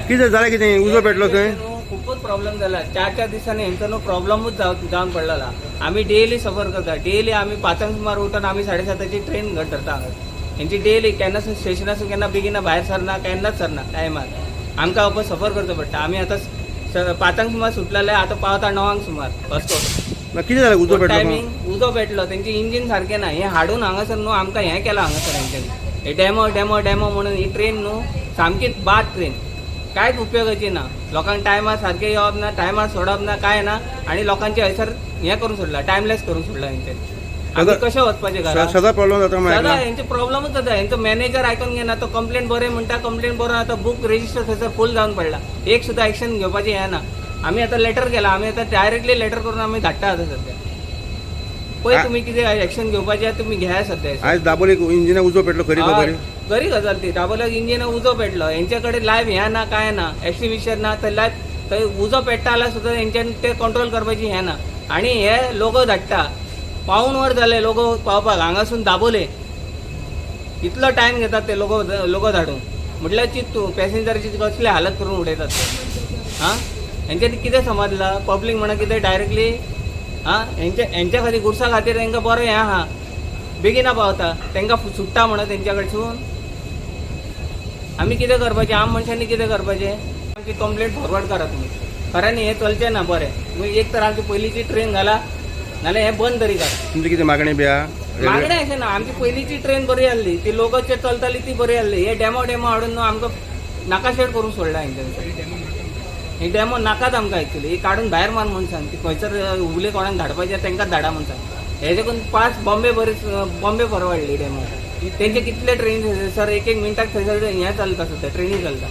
कितें जालें कितें उजो पेटलो थंय खूपच प्रॉब्लेम झाला. 4 दिसांनी यांचा नो प्रॉब्लेमच जाऊन पडलेला. आम्ही डेली सफर करता. डेली आम्ही 5 सुमार उठून आम्ही 7:30ची ट्रेन धरता. यांची डेली केन्ना स्टेशनासून केन्ना बेगिना भायर सरना केन्नाच सरना टायमार. आमकां आपण सफर करचो पडटा. आम्ही आता 5 सुमार सुटलेले आता पावता 9 सुमार बसतो. कितें जालें उजो पेटलो टायमिंग उजो पेटलो. त्यांची इंजिन सारकें ना. हे हाडून हांगासर न्हू आमकां हें केलां हांगासर हेंच्यांनी. हे डेमो म्हणून ही ट्रेन न्हू सामकीच बाद ट्रेन. कांयच उपयोगाची ना. लोकांक टायमार सारकें येवप ना, टायमार सोडप ना, काय ना. आणि लोकांचे हयसर हें करून सोडला, टायमलेस करून सोडला हेंच्यांनी. आमी कशें वचपाचें घरा? सदा प्रॉब्लेम जाता सदा हेंचे प्रॉब्लेमूच जाता. हेंचो मॅनेजर आयकून घेना. तो कंप्लेंट बरें म्हणटा, कंप्लेंट बरो आतां बुक रेजिस्टर थंयसर फूल जावन पडला. एक सुद्दां एक्शन घेवपाचें हें ना. आमी आतां लेटर केला. आमी आतां डायरेक्टली लेटर करून आमी धाडटा आतां सध्या. पळय तुमी कितें एक्शन घेवपाचें तुमी घ्या सध्या. आयज दाबोलीक इंजिना उजो पेटलो खरी खबर बरी गजाल ती. दाबोल्याक इंजिन उजो पेटलो. हेंचे कडेन लायव्ह हें ना, काय ना, एक्स्टिंग्विशर ना. थंय लायव्ह थंय उजो पेट्टा जाल्यार सुद्दां हेंच्यांनी ते कंट्रोल करपाची हें ना. आनी हे लोगो धाडटा. पावून वर जाले लोगो पावपाक हांगासून दाबोले. इतलो टायम घेतात ते लोगो धाडून. म्हटल्यार चिंत तूं पॅसेंजराची कसली हालत करून उडयतात ते. हेंच्यांनी कितें समजला पब्लीक म्हणा कितें डायरेक्टली हेंच्या खातीर गुरसा खातीर तांकां बरो हें आहा. बेगिना पावता तांकां सुट्टा म्हणा तेंच्या कडसून. आमी कितें करपाचें? आम मनशांनी कितें करपाचें? आमची कंप्लेंट फॉरवर्ड करा तुमी. खऱ्यांनी हें चलचें ना बरें. तुमी एक तर आमची पयलींची ट्रेन घाला नाल्यार हें बंद तरी करा. तुमची कितें मागणी बी आहा? मागणें अशें ना. आमची पयलींची ट्रेन बरी आसली. ती लोकलचेर चलताली ती बरी आसली. हे डेमो हाडून न्हू आमकां नाकाशेड करून सोडला हेंच्यांनी. ही डेमो नाकाच आमकां एक्चुली. ही काडून भायर मार म्हूण सांग. ती खंयसर उगले कोणाक धाडपाचें तांकांच धाडा म्हूण सांग. हेजे करून 5 बॉम्बे फॉरवर्डली डेमो. तेंचे कितले ट्रेन सर एक मिनटाक थंयसर हें चलता सुद्दां ट्रेनी चलता.